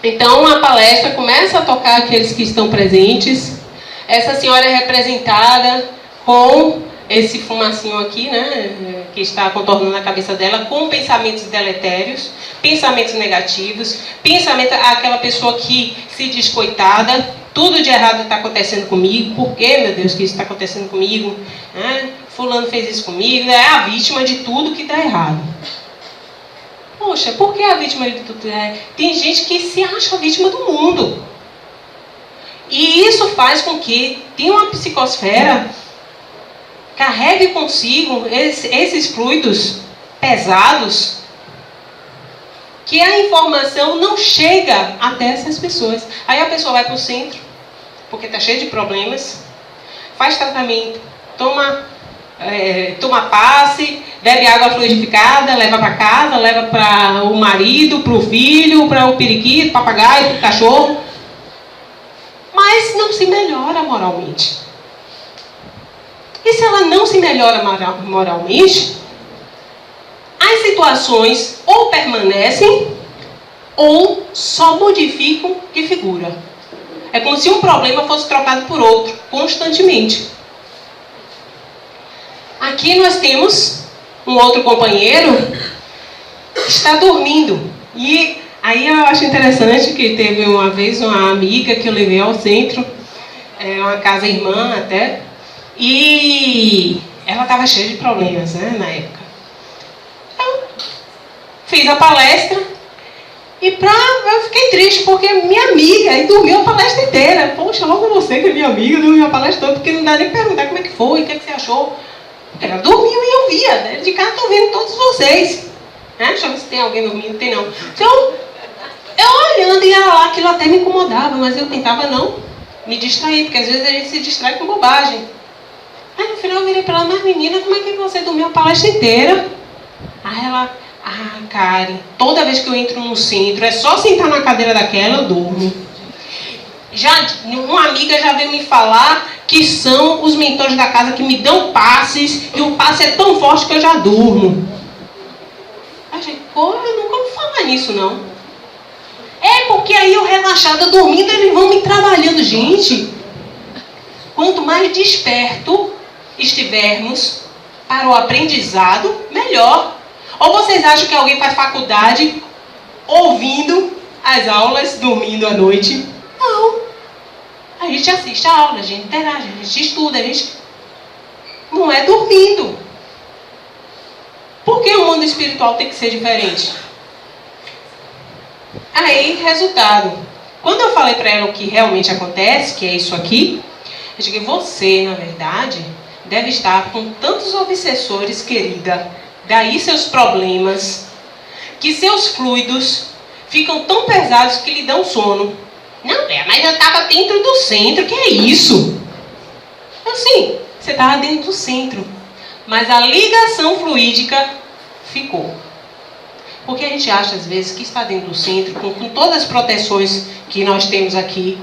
Então a palestra começa a tocar aqueles que estão presentes. Essa senhora é representada com esse fumacinho aqui, né, que está contornando a cabeça dela, com pensamentos deletérios, pensamentos negativos, aquela pessoa que se diz coitada, tudo de errado está acontecendo comigo, por que, meu Deus, que isso está acontecendo comigo? Fulano fez isso comigo, é a vítima de tudo que dá errado. Poxa, por que a vítima de tudo? Tem gente que se acha a vítima do mundo. E isso faz com que tenha uma psicosfera, carregue consigo esses fluidos pesados, que a informação não chega até essas pessoas. Aí a pessoa vai para o centro, porque está cheio de problemas, faz tratamento, toma passe, bebe água fluidificada, leva para casa, leva para o marido, para o filho, para o periquito, papagaio, para o cachorro, mas não se melhora moralmente. E se ela não se melhora moralmente, as situações ou permanecem ou só modificam de figura. É como se um problema fosse trocado por outro, constantemente. Aqui nós temos um outro companheiro que está dormindo. E aí eu acho interessante que teve uma vez uma amiga que eu levei ao centro, uma casa irmã até, e ela estava cheia de problemas, né, na época. Então, fiz a palestra e eu fiquei triste porque minha amiga e dormiu a palestra inteira. Poxa, logo você que é minha amiga, dormiu a palestra toda, porque não dá nem pra perguntar como é que foi, o que você achou. Ela dormiu e eu via, né? De casa estou vendo todos vocês. Né? Deixa eu ver se tem alguém dormindo, tem não. Então, eu olhando e ela lá, aquilo até me incomodava, mas eu tentava não me distrair, porque às vezes a gente se distrai com bobagem. Aí no final eu virei para ela, mas menina, como é que você dormiu a palestra inteira? Aí ela, Karen, toda vez que eu entro no centro, é só sentar na cadeira daquela, eu durmo. Uma amiga já veio me falar que são os mentores da casa que me dão passes, e o passe é tão forte que eu já durmo. A gente, eu nunca vou falar nisso, não. É porque aí eu relaxada, dormindo, eles vão me trabalhando. Gente, quanto mais desperto estivermos para o aprendizado, melhor. Ou vocês acham que alguém faz faculdade ouvindo as aulas, dormindo à noite? Não. A gente assiste a aula, a gente interage, a gente estuda, a gente não é dormindo. Por que o mundo espiritual tem que ser diferente? Aí, resultado. Quando eu falei para ela o que realmente acontece, que é isso aqui, eu digo, você, na verdade, deve estar com tantos obsessores, querida. Daí seus problemas, que seus fluidos ficam tão pesados que lhe dão sono. Não, mas eu estava dentro do centro, que é isso? Sim, você estava dentro do centro, mas a ligação fluídica ficou. Porque a gente acha, às vezes, que está dentro do centro, com todas as proteções que nós temos aqui,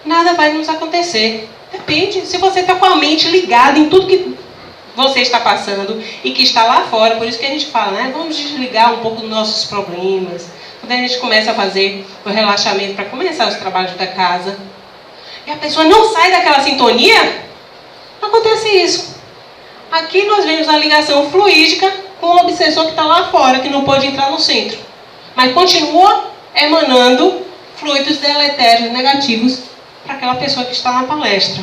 nada vai nos acontecer. Depende, se você está com a mente ligada em tudo que você está passando e que está lá fora, por isso que a gente fala, né? Vamos desligar um pouco dos nossos problemas. Quando a gente começa a fazer o relaxamento para começar os trabalhos da casa, e a pessoa não sai daquela sintonia, acontece isso. Aqui nós vemos a ligação fluídica com o obsessor que está lá fora, que não pode entrar no centro. Mas continua emanando fluidos deletérios negativos para aquela pessoa que está na palestra.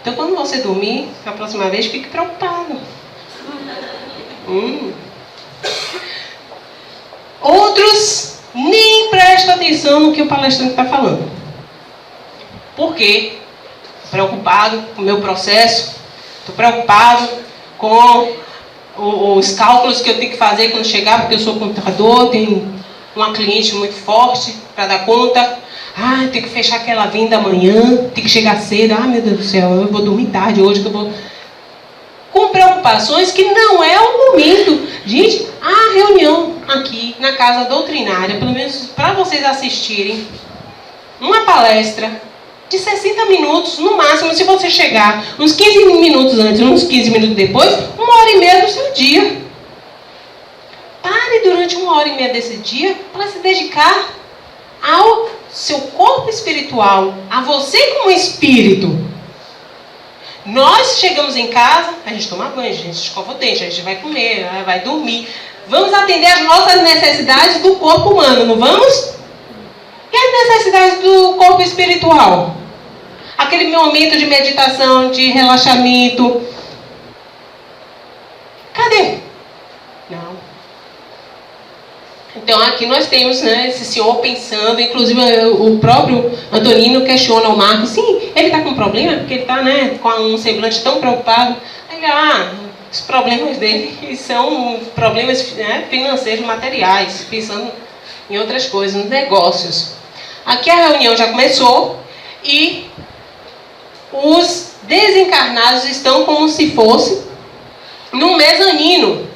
Então, quando você dormir, a próxima vez, fique preocupado. Outros nem prestam atenção no que o palestrante está falando. Por quê? Estou preocupado com o meu processo, estou preocupado com os cálculos que eu tenho que fazer quando chegar, porque eu sou contador, tenho uma cliente muito forte para dar conta. Tem que fechar aquela venda amanhã, tem que chegar cedo. Meu Deus do céu, eu vou dormir tarde hoje, que eu vou... Com preocupações que não é o momento. Gente, a reunião aqui na casa doutrinária, pelo menos para vocês assistirem, uma palestra de 60 minutos, no máximo, se você chegar uns 15 minutos antes, uns 15 minutos depois, 1h30 do seu dia. Pare durante 1h30 desse dia para se dedicar ao seu corpo espiritual, a você como espírito. Nós chegamos em casa, a gente toma banho, a gente escova o dente, a gente vai comer, vai dormir. Vamos atender as nossas necessidades do corpo humano, não vamos? E as necessidades do corpo espiritual? Aquele momento de meditação, de relaxamento. Cadê? Não. Então aqui nós temos, né, esse senhor pensando, inclusive o próprio Antonino questiona o Marcos, sim, ele está com problema, porque ele está, né, com um semblante tão preocupado. Aí, os problemas dele são problemas, né, financeiros, materiais, pensando em outras coisas, nos negócios. Aqui a reunião já começou e os desencarnados estão como se fosse num mezanino.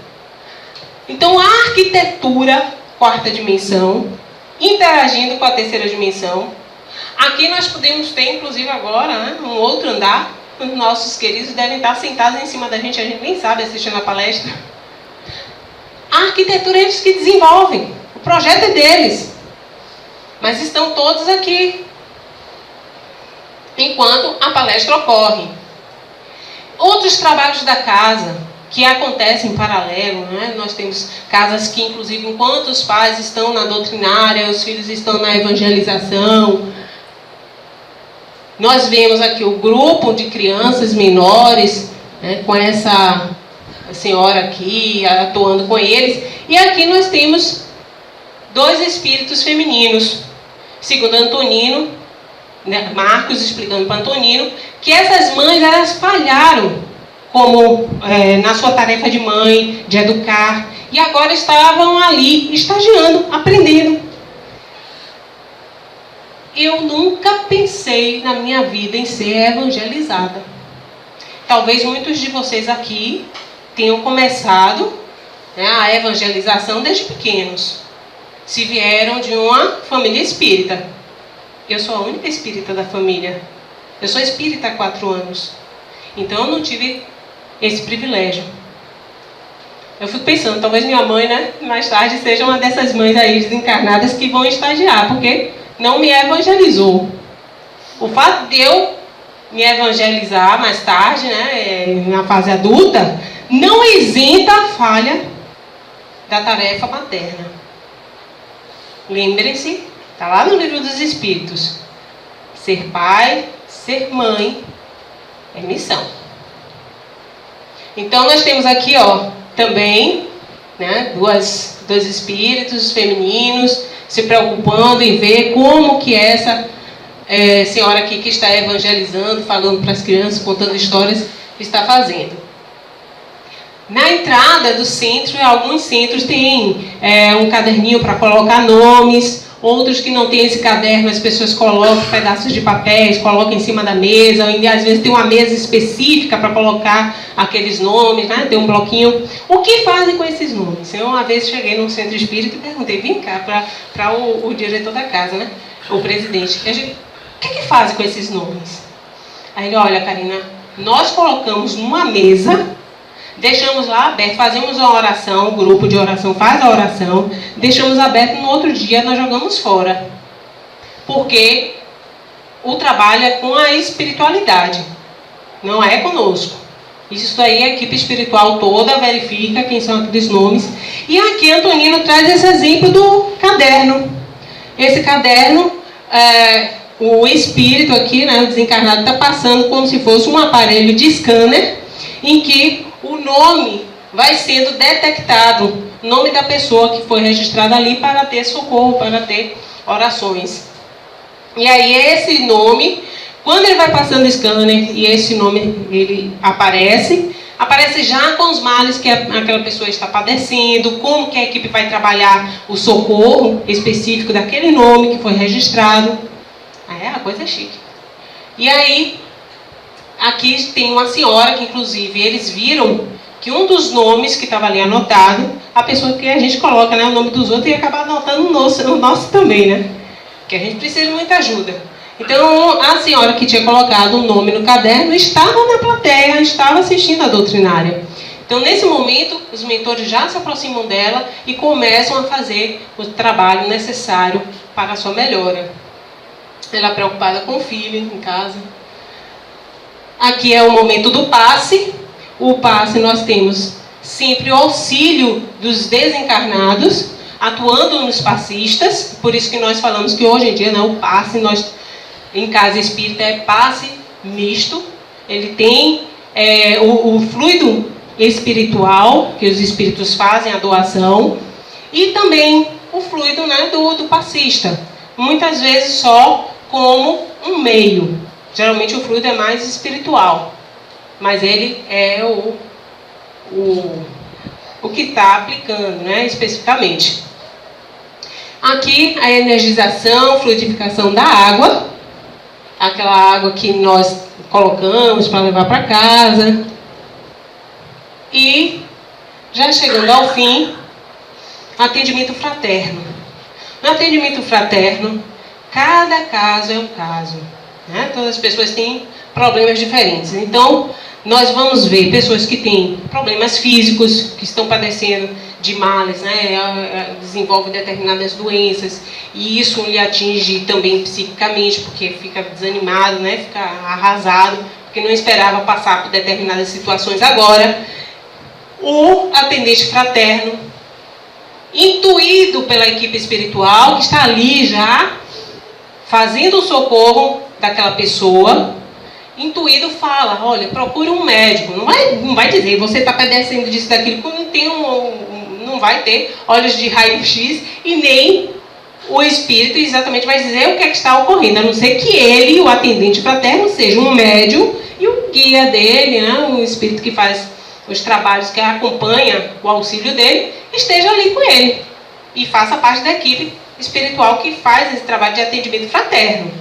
Então a arquitetura, quarta dimensão, interagindo com a terceira dimensão. Aqui nós podemos ter, inclusive agora, né, um outro andar. Os nossos queridos devem estar sentados em cima da gente, a gente nem sabe assistindo a palestra. A arquitetura eles que desenvolvem, o projeto é deles. Mas estão todos aqui, enquanto a palestra ocorre. Outros trabalhos da casa, que acontecem em paralelo, né? Nós temos casas que, inclusive, enquanto os pais estão na doutrinária, os filhos estão na evangelização. Nós vemos aqui o grupo de crianças menores, né, com essa senhora aqui, atuando com eles. E aqui nós temos 2 espíritos femininos. Segundo Antonino, né, Marcos explicando para Antonino, que essas mães, elas falharam como na sua tarefa de mãe, de educar, e agora estavam ali, estagiando, aprendendo. Eu nunca pensei na minha vida em ser evangelizada. Talvez muitos de vocês aqui tenham começado, né, a evangelização desde pequenos. Se vieram de uma família espírita. Eu sou a única espírita da família. Eu sou espírita há 4 anos. Então eu não tive esse privilégio. Eu fico pensando, talvez minha mãe, né, mais tarde seja uma dessas mães aí desencarnadas que vão estagiar, porque não me evangelizou. O fato de eu me evangelizar mais tarde, né, na fase adulta, não isenta a falha da tarefa materna. Lembrem-se, está lá no livro dos Espíritos. Ser pai, ser mãe, é missão. Então nós temos aqui, também, né, dois espíritos femininos se preocupando em ver como que essa senhora aqui que está evangelizando, falando para as crianças, contando histórias, está fazendo. Na entrada do centro, alguns centros têm um caderninho para colocar nomes, outros que não têm esse caderno, as pessoas colocam pedaços de papéis, colocam em cima da mesa, ou às vezes tem uma mesa específica para colocar aqueles nomes, né? Tem um bloquinho. O que fazem com esses nomes? Eu uma vez cheguei num centro espírita e perguntei, vem cá, para o diretor da casa, né? O presidente, o que fazem com esses nomes? Aí ele, olha, Karina, nós colocamos numa mesa, deixamos lá aberto, fazemos uma oração, o grupo de oração faz a oração, deixamos aberto, no outro dia nós jogamos fora. Porque o trabalho é com a espiritualidade, não é conosco. Isso aí a equipe espiritual toda verifica quem são aqueles nomes. E aqui Antonino traz esse exemplo do caderno. Esse caderno, o espírito aqui, né, o desencarnado, está passando como se fosse um aparelho de scanner, em que o nome vai sendo detectado, o nome da pessoa que foi registrada ali para ter socorro, para ter orações. E aí esse nome, quando ele vai passando o scanner e esse nome ele aparece já com os males que aquela pessoa está padecendo, como que a equipe vai trabalhar o socorro específico daquele nome que foi registrado. A coisa é chique. E aí, aqui tem uma senhora que, inclusive, eles viram que um dos nomes que estava ali anotado, a pessoa que a gente coloca, né, o nome dos outros, e acaba anotando o nosso também, né? Que a gente precisa de muita ajuda. Então, a senhora que tinha colocado o nome no caderno estava na plateia, estava assistindo a doutrinária. Então, nesse momento, os mentores já se aproximam dela e começam a fazer o trabalho necessário para a sua melhora. Ela preocupada com o filho em casa. Aqui é o momento do passe. O passe nós temos sempre o auxílio dos desencarnados, atuando nos passistas. Por isso que nós falamos que hoje em dia, né, o passe, em casa espírita, é passe misto. Ele tem o fluido espiritual, que os espíritos fazem a doação. E também o fluido, né, do passista. Muitas vezes só como um meio. Geralmente o fluido é mais espiritual. Mas ele é o que está aplicando, né, especificamente. Aqui a energização, fluidificação da água. Aquela água que nós colocamos para levar para casa. E, já chegando ao fim, atendimento fraterno. No atendimento fraterno, cada caso é um caso. Né? Todas as pessoas têm problemas diferentes. Então, nós vamos ver pessoas que têm problemas físicos, que estão padecendo de males, né? Desenvolvem determinadas doenças, e isso lhe atinge também psiquicamente, porque fica desanimado, né? Fica arrasado, porque não esperava passar por determinadas situações. Agora, o atendente fraterno, intuído pela equipe espiritual, que está ali já fazendo o socorro daquela pessoa, intuído fala, olha, procure um médico. Não vai dizer, você está padecendo disso, daquilo, porque não vai ter olhos de raio-x, e nem o espírito exatamente vai dizer o que é que está ocorrendo, a não ser que ele, o atendente fraterno, seja um médium, e o guia dele, né, o espírito que faz os trabalhos, que acompanha o auxílio dele, esteja ali com ele e faça parte da equipe espiritual que faz esse trabalho de atendimento fraterno.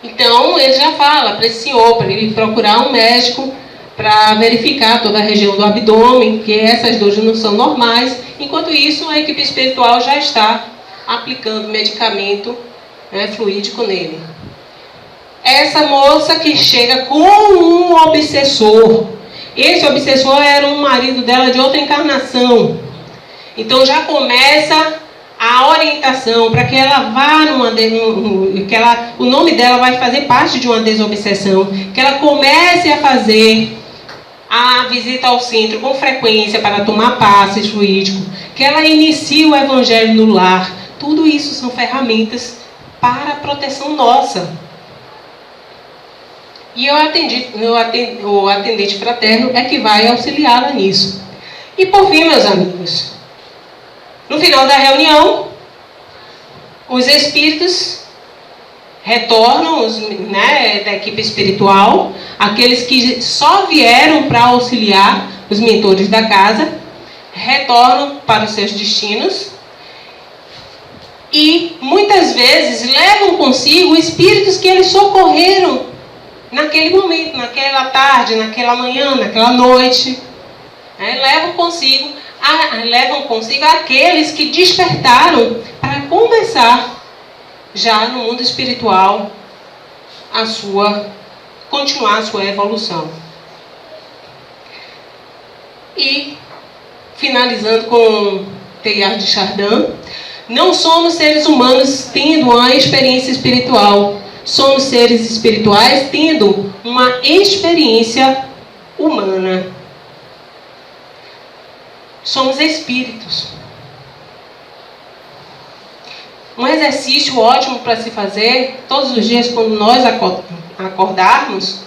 Então, ele já fala para esse senhor, para ele procurar um médico para verificar toda a região do abdômen, que essas dores não são normais. Enquanto isso, a equipe espiritual já está aplicando medicamento, né, fluídico nele. Essa moça que chega com um obsessor. Esse obsessor era um marido dela de outra encarnação. Então já começa a orientação para que ela vá o nome dela vai fazer parte de uma desobsessão, que ela comece a fazer a visita ao centro com frequência para tomar passe fluídico, que ela inicie o evangelho no lar. Tudo isso são ferramentas para a proteção nossa. E o atendente fraterno é que vai auxiliá-la nisso. E por fim, meus amigos, no final da reunião, os espíritos retornam, né, da equipe espiritual, aqueles que só vieram para auxiliar os mentores da casa, retornam para os seus destinos e muitas vezes levam consigo espíritos que eles socorreram naquele momento, naquela tarde, naquela manhã, naquela noite. Levam consigo aqueles que despertaram para começar já no mundo espiritual continuar a sua evolução. E finalizando com Teilhard de Chardin, não somos seres humanos tendo uma experiência espiritual, somos seres espirituais tendo uma experiência humana. Somos espíritos. Um exercício ótimo para se fazer todos os dias quando nós acordarmos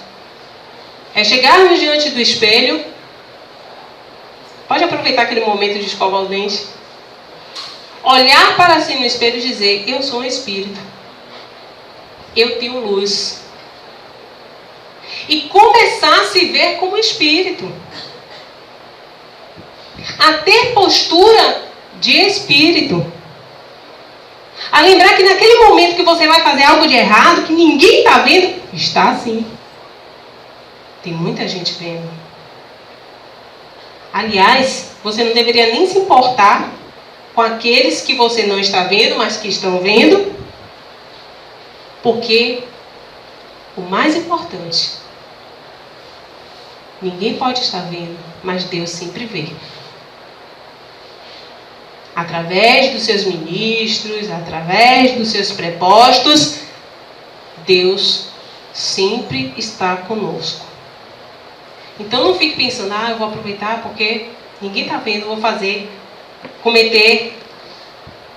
é chegarmos diante do espelho. Pode aproveitar aquele momento de escovar o dente. Olhar para si no espelho e dizer, eu sou um espírito. Eu tenho luz. E começar a se ver como espírito. A ter postura de espírito. A lembrar que naquele momento que você vai fazer algo de errado, que ninguém está vendo, está assim. Tem muita gente vendo. Aliás, você não deveria nem se importar com aqueles que você não está vendo, mas que estão vendo. Porque o mais importante, ninguém pode estar vendo, mas Deus sempre vê. Através dos seus ministros, através dos seus prepostos, Deus sempre está conosco. Então não fique pensando, eu vou aproveitar porque ninguém está vendo, vou cometer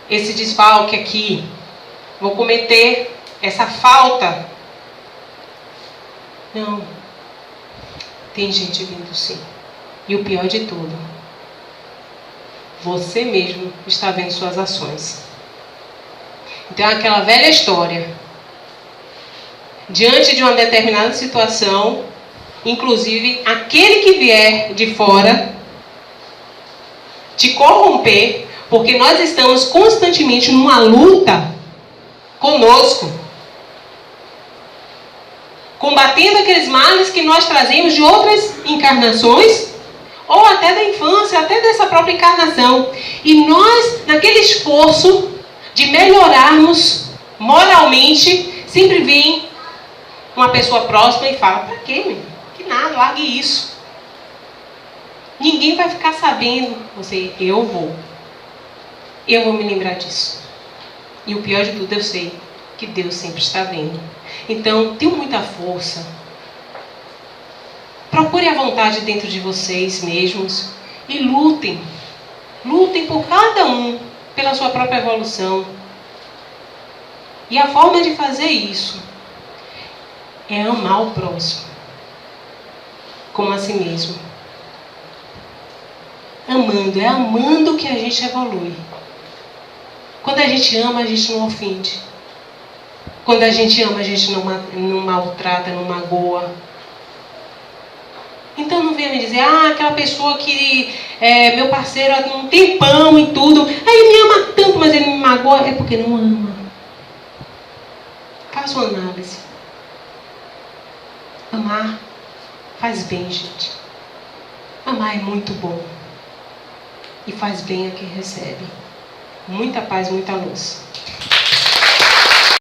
esse desfalque aqui, vou cometer essa falta. Não. Tem gente vendo sim. E o pior de tudo, Você mesmo está vendo suas ações. Então é aquela velha história. Diante de uma determinada situação, inclusive aquele que vier de fora te corromper, porque nós estamos constantemente numa luta conosco, combatendo aqueles males que nós trazemos de outras encarnações, ou até da infância, até dessa própria encarnação. E nós, naquele esforço de melhorarmos moralmente, sempre vem uma pessoa próxima e fala: pra quê, meu? Que nada, largue isso. Ninguém vai ficar sabendo. Você, eu vou me lembrar disso. E o pior de tudo, eu sei que Deus sempre está vendo. Então, tenham muita força. Procure a vontade dentro de vocês mesmos e lutem. Lutem por cada um, pela sua própria evolução. E a forma de fazer isso é amar o próximo como a si mesmo. Amando, é amando que a gente evolui. Quando a gente ama, a gente não ofende. Quando a gente ama, a gente não maltrata, não magoa. Então não venha me dizer: aquela pessoa que é meu parceiro há um tempão e tudo, ele me ama tanto, mas ele me magoa. É porque não ama. Faça uma análise. Amar faz bem, gente. Amar é muito bom. E faz bem a quem recebe. Muita paz, muita luz.